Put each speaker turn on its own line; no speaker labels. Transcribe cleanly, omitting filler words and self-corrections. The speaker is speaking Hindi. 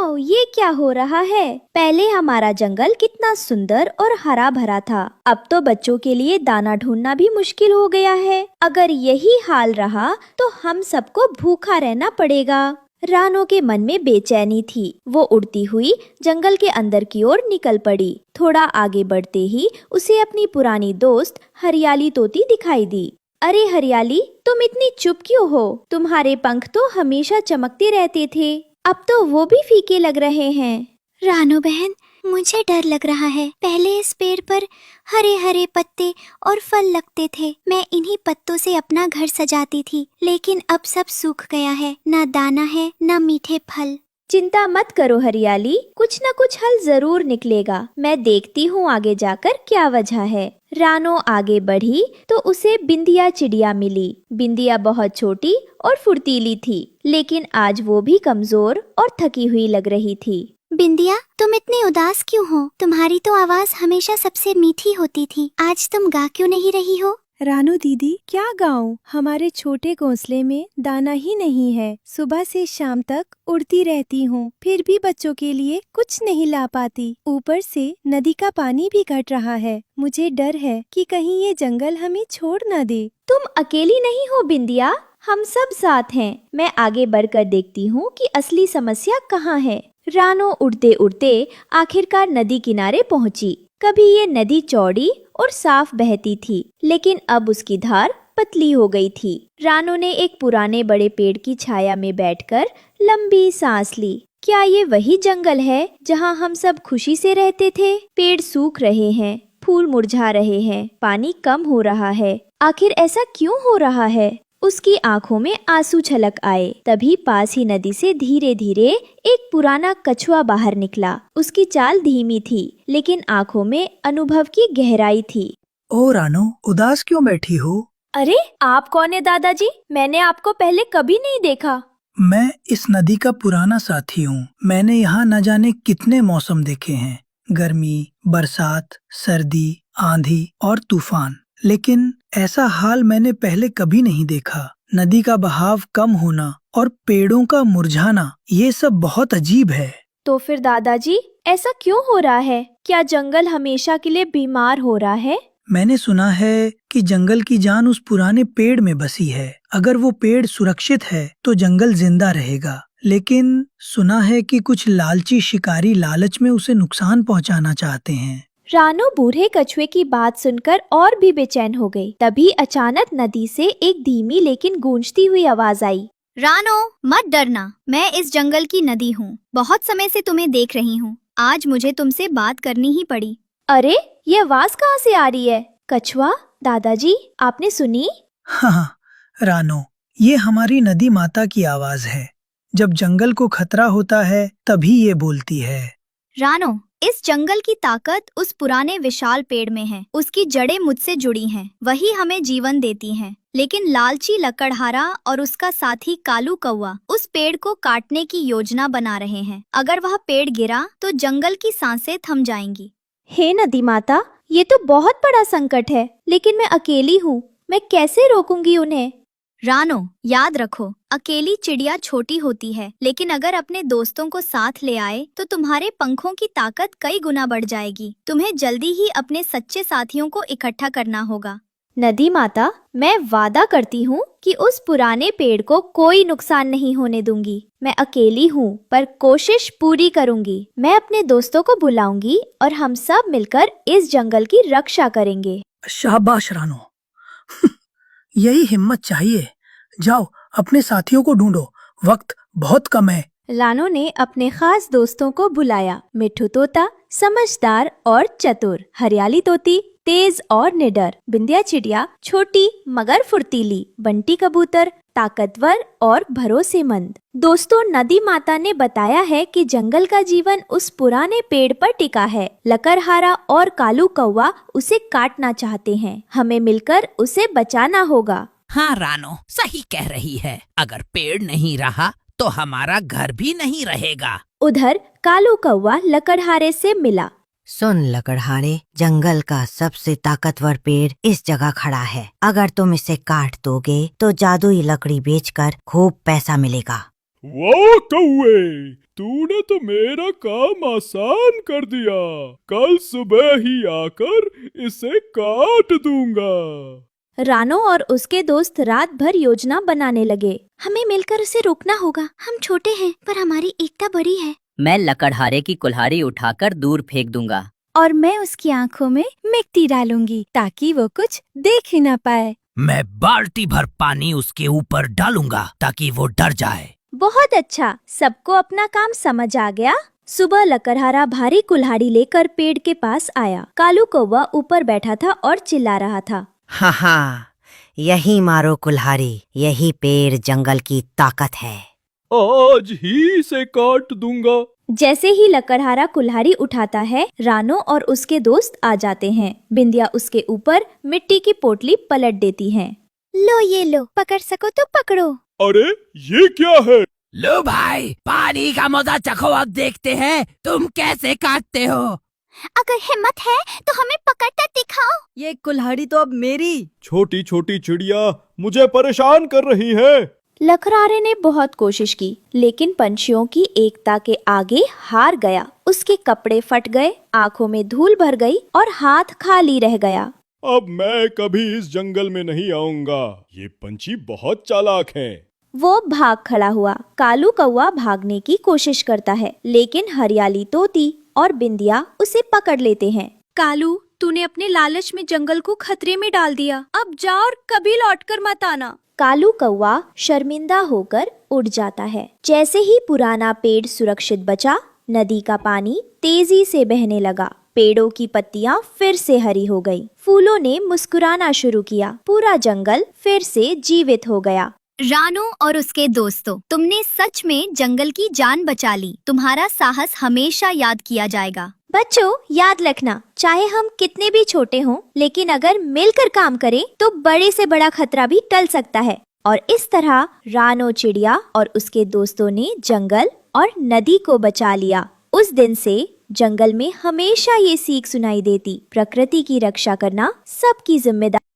वाह, ये क्या हो रहा है? पहले हमारा जंगल कितना सुंदर और हरा भरा था। अब तो बच्चों के लिए दाना ढूंढना भी मुश्किल हो गया है। अगर यही हाल रहा तो हम सबको भूखा रहना पड़ेगा। रानो के मन में बेचैनी थी। वो उड़ती हुई जंगल के अंदर की ओर निकल पड़ी। थोड़ा आगे बढ़ते ही उसे अपनी पुरानी दोस्त हरियाली तोती दिखाई दी। अरे हरियाली, तुम इतनी चुप क्यों हो? तुम्हारे पंख तो हमेशा चमकते रहते थे, अब तो वो भी फीके लग रहे हैं।
रानो बहन, मुझे डर लग रहा है। पहले इस पेड़ पर हरे हरे पत्ते और फल लगते थे। मैं इन्हीं पत्तों से अपना घर सजाती थी, लेकिन अब सब सूख गया है। ना दाना है, ना मीठे फल।
चिंता मत करो हरियाली, कुछ न कुछ हल जरूर निकलेगा। मैं देखती हूँ आगे जाकर क्या वजह है। रानो आगे बढ़ी तो उसे बिंदिया चिड़िया मिली। बिंदिया बहुत छोटी और फुर्तीली थी, लेकिन आज वो भी कमजोर और थकी हुई लग रही थी।
बिंदिया, तुम इतनी उदास क्यों हो? तुम्हारी तो आवाज हमेशा सबसे मीठी होती थी। आज तुम गा क्यों नहीं रही हो?
रानू दीदी, क्या गाऊं? हमारे छोटे घोंसले में दाना ही नहीं है। सुबह से शाम तक उड़ती रहती हूँ, फिर भी बच्चों के लिए कुछ नहीं ला पाती। ऊपर से नदी का पानी भी घट रहा है। मुझे डर है कि कहीं ये जंगल हमें छोड़ न दे।
तुम अकेली नहीं हो बिंदिया, हम सब साथ हैं। मैं आगे बढ़कर देखती हूँ कि असली समस्या कहाँ है। रानो उड़ते उड़ते आखिरकार नदी किनारे पहुँची। कभी ये नदी चौड़ी और साफ बहती थी, लेकिन अब उसकी धार पतली हो गई थी। रानो ने एक पुराने बड़े पेड़ की छाया में बैठकर लंबी सांस ली। क्या ये वही जंगल है जहाँ हम सब खुशी से रहते थे? पेड़ सूख रहे हैं, फूल मुरझा रहे हैं, पानी कम हो रहा है। आखिर ऐसा क्यों हो रहा है? उसकी आंखों में आंसू छलक आए। तभी पास ही नदी से धीरे धीरे एक पुराना कछुआ बाहर निकला। उसकी चाल धीमी थी, लेकिन आंखों में अनुभव की गहराई थी।
ओ रानो, उदास क्यों बैठी हो?
अरे, आप कौन है दादाजी? मैंने आपको पहले कभी नहीं देखा।
मैं इस नदी का पुराना साथी हूँ। मैंने यहाँ न जाने कितने मौसम देखे हैं, गर्मी, बरसात, सर्दी, आंधी और तूफान, लेकिन ऐसा हाल मैंने पहले कभी नहीं देखा। नदी का बहाव कम होना और पेड़ों का मुरझाना, ये सब बहुत अजीब है।
तो फिर दादाजी, ऐसा क्यों हो रहा है? क्या जंगल हमेशा के लिए बीमार हो रहा है?
मैंने सुना है कि जंगल की जान उस पुराने पेड़ में बसी है। अगर वो पेड़ सुरक्षित है तो जंगल जिंदा रहेगा, लेकिन सुना है कि कुछ लालची शिकारी लालच में उसे नुकसान पहुंचाना चाहते हैं।
रानो बूढ़े कछुए की बात सुनकर और भी बेचैन हो गई। तभी अचानक नदी से एक धीमी लेकिन गूंजती हुई आवाज आई।
रानो, मत डरना, मैं इस जंगल की नदी हूँ। बहुत समय से तुम्हें देख रही हूँ। आज मुझे तुमसे बात करनी ही पड़ी।
अरे, ये आवाज कहाँ से आ रही है? कछुआ, दादाजी, आपने सुनी?
हाँ रानो, ये हमारी नदी माता की आवाज है। जब जंगल को खतरा होता है तभी ये बोलती है।
रानो, इस जंगल की ताकत उस पुराने विशाल पेड़ में है। उसकी जड़ें मुझसे जुड़ी हैं, वही हमें जीवन देती हैं। लेकिन लालची लकड़हारा और उसका साथी कालू कौवा उस पेड़ को काटने की योजना बना रहे हैं। अगर वह पेड़ गिरा तो जंगल की सांसें थम जाएंगी।
हे नदी माता, ये तो बहुत बड़ा संकट है, लेकिन मैं अकेली हूँ। मैं कैसे रोकूंगी उन्हें?
रानो, याद रखो, अकेली चिड़िया छोटी होती है, लेकिन अगर अपने दोस्तों को साथ ले आए तो तुम्हारे पंखों की ताकत कई गुना बढ़ जाएगी। तुम्हें जल्दी ही अपने सच्चे साथियों को इकट्ठा करना होगा।
नदी माता, मैं वादा करती हूँ कि उस पुराने पेड़ को कोई नुकसान नहीं होने दूंगी। मैं अकेली हूँ, पर कोशिश पूरी करूंगी। मैं अपने दोस्तों को बुलाऊंगी और हम सब मिलकर इस जंगल की रक्षा करेंगे।
शाबाश रानो, यही हिम्मत चाहिए। जाओ, अपने साथियों को ढूंढो, वक्त बहुत कम है।
रानो ने अपने खास दोस्तों को बुलाया। मिट्ठू तोता समझदार और चतुर, हरियाली तोती तेज और निडर, बिंदिया चिड़िया छोटी मगर फुर्तीली, बंटी कबूतर ताकतवर और भरोसेमंद। दोस्तों, नदी माता ने बताया है कि जंगल का जीवन उस पुराने पेड़ पर टिका है। लकड़हारा और कालू कौवा उसे काटना चाहते हैं। हमें मिलकर उसे बचाना होगा।
हाँ रानो, सही कह रही है। अगर पेड़ नहीं रहा तो हमारा घर भी नहीं रहेगा।
उधर कालू कौवा लकड़हारे से मिला।
सुन लकड़हारे, जंगल का सबसे ताकतवर पेड़ इस जगह खड़ा है। अगर तुम इसे काट दोगे तो जादुई लकड़ी बेचकर खूब पैसा मिलेगा।
वाह कौवे, तूने तो मेरा काम आसान कर दिया। कल सुबह ही आकर इसे काट दूंगा।
रानो और उसके दोस्त रात भर योजना बनाने लगे। हमें मिलकर उसे रोकना होगा। हम छोटे हैं पर हमारी एकता बड़ी है।
मैं लकड़हारे की कुल्हाड़ी उठाकर दूर फेंक दूंगा।
और मैं उसकी आंखों में मिट्टी डालूंगी ताकि वो कुछ देख ही ना पाए।
मैं बाल्टी भर पानी उसके ऊपर डालूंगा ताकि वो डर जाए।
बहुत अच्छा, सबको अपना काम समझ आ गया। सुबह लकड़हारा भारी कुल्हाड़ी लेकर पेड़ के पास आया। कालू कौवा ऊपर बैठा था और चिल्ला रहा था।
हाँ हाँ, यही मारो कुल्हाड़ी, यही पेड़ जंगल की ताकत है।
आज ही इसे काट दूंगा।
जैसे ही लकड़हारा कुल्हाड़ी उठाता है, रानो और उसके दोस्त आ जाते हैं। बिंदिया उसके ऊपर मिट्टी की पोटली पलट देती है।
लो ये लो, पकड़ सको तो पकड़ो।
अरे ये क्या है?
लो भाई, पानी का मजा चखो, अब देखते हैं तुम कैसे काटते हो।
अगर हिम्मत है तो हमें पकड़कर दिखाओ।
ये कुल्हाड़ी तो अब मेरी।
छोटी छोटी चिड़िया मुझे परेशान कर रही है।
लकड़हारे ने बहुत कोशिश की, लेकिन पंछियों की एकता के आगे हार गया। उसके कपड़े फट गए, आंखों में धूल भर गई और हाथ खाली रह गया।
अब मैं कभी इस जंगल में नहीं आऊंगा। ये पंछी बहुत चालाक हैं।
वो भाग खड़ा हुआ। कालू कौवा भागने की कोशिश करता है, लेकिन हरियाली तोती और बिंदिया उसे पकड़ लेते हैं।
कालू, तूने अपने लालच में जंगल को खतरे में डाल दिया। अब जा और कभी लौटकर मत आना।
कालू कौवा शर्मिंदा होकर उड़ जाता है। जैसे ही पुराना पेड़ सुरक्षित बचा, नदी का पानी तेजी से बहने लगा। पेड़ों की पत्तियां फिर से हरी हो गई। फूलों ने मुस्कुराना शुरू किया। पूरा जंगल फिर से जीवित हो गया।
रानो और उसके दोस्तों, तुमने सच में जंगल की जान बचा ली। तुम्हारा साहस हमेशा याद किया जाएगा।
बच्चों, याद रखना, चाहे हम कितने भी छोटे हों, लेकिन अगर मिलकर काम करें तो बड़े से बड़ा खतरा भी टल सकता है। और इस तरह रानो चिड़िया और उसके दोस्तों ने जंगल और नदी को बचा लिया। उस दिन से जंगल में हमेशा ये सीख सुनाई देती, प्रकृति की रक्षा करना सबकी जिम्मेदारी।